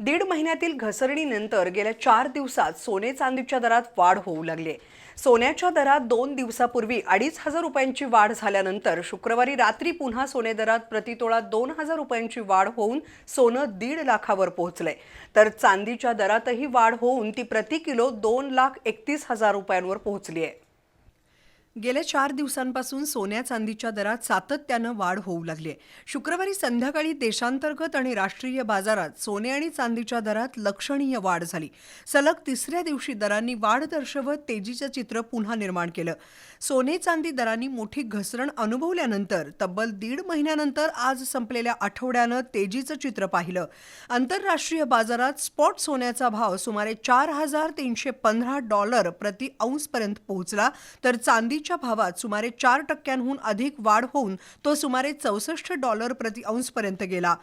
दीड महिन्यातील घसरणीनंतर गेल्या 4 दिवसात सोने चांदीच्या दरात वाढ होऊ लागली. सोन्याच्या दरात 2 दिवसापूर्वी 2,500 रुपयांची वाढ झाल्यानंतर शुक्रवारी रात्री पुन्हा सोने दरात प्रतितोळा 2,000 रुपयांची वाढ होऊन सोनं 1.5 लाखावर पोहोचले. तर चांदीच्या दरातही वाढ होऊन ती प्रति किलो 2,31,000 रुपयांवर पोहोचली आहे. गेल्या 4 दिवसांपासून सोन्या चांदीच्या दरात सातत्यानं वाढ होऊ लागली आहे. शुक्रवारी संध्याकाळी देशांतर्गत आणि राष्ट्रीय बाजारात सोने आणि चांदीच्या दरात लक्षणीय वाढ झाली. सलग तिसऱ्या दिवशी दरांनी वाढ दर्शवत तेजीचं चित्र पुन्हा निर्माण केलं. सोने चांदी दरांनी मोठी घसरण अनुभवल्यानंतर तब्बल 1.5 महिन्यानंतर आज संपलेल्या आठवड्यानं तेजीचं चित्र पाहिलं. आंतरराष्ट्रीय बाजारात स्पॉट सोन्याचा भाव सुमारे $4,315 प्रति औंसपर्यंत पोहोचला, तर चांदीच्या भावात सुमारे 4% अधिक वाढ होऊन तो सुमारे $64 प्रति औंसपर्यंत गेला.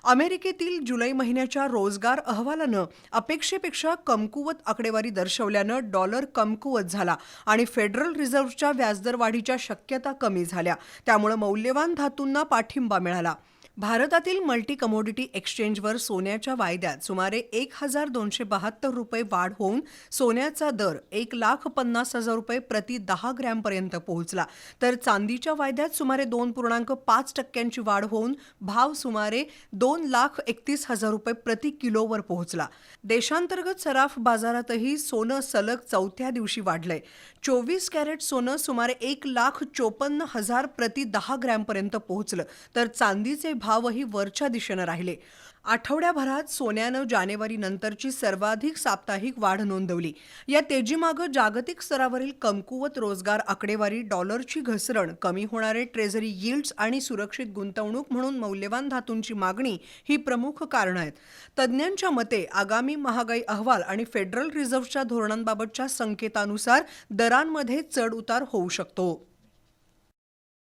अमेरिकेतील जुलै महिन्याच्या रोजगार अहवालानं अपेक्षेपेक्षा कमकुवत आकडेवारी दर्शवल्यानं डॉलर कमकुवत झाला आणि फेडरल रिझर्व्हच्या व्याजदर वाढीच्या शक्यता कमी झाल्या. त्यामुळे मौल्यवान धातूंना पाठिंबा मिळाला. भारतातील मल्टी कमोडिटी एक्सचेंजवर सोन्याच्या वायद्यात सुमारे 1,272 रुपये वाढ होऊन सोन्याचा दर 1,50,000 रुपये प्रति 10 ग्रॅमपर्यंत पोहोचला. तर चांदीच्या वायद्यात सुमारे 2.5% वाढ होऊन भाव सुमारे 2,31,000 रुपये प्रति किलोवर पोहोचला. देशांतर्गत सराफ बाजारातही सोनं सलग चौथ्या दिवशी वाढलंय. 24 कॅरेट सोनं सुमारे 1,54,000 प्रति 10 ग्रॅमपर्यंत पोहोचलं, तर चांदीचे भावही वरच्या दिशेनं राहिले. आठवड्याभरात सोन्यानं जानेवारी नंतरची सर्वाधिक साप्ताहिक वाढ नोंदवली. या तेजीमागं जागतिक स्तरावरील कमकुवत रोजगार आकडेवारी, डॉलरची घसरण, कमी होणारे ट्रेझरी यील्ड्स आणि सुरक्षित गुंतवणूक म्हणून मौल्यवान धातूंची मागणी ही प्रमुख कारणं आहेत. तज्ज्ञांच्या मते आगामी महागाई अहवाल आणि फेडरल रिझर्व्हच्या धोरणांबाबतच्या संकेतानुसार दरांमध्ये चढ उतार होऊ शकतो.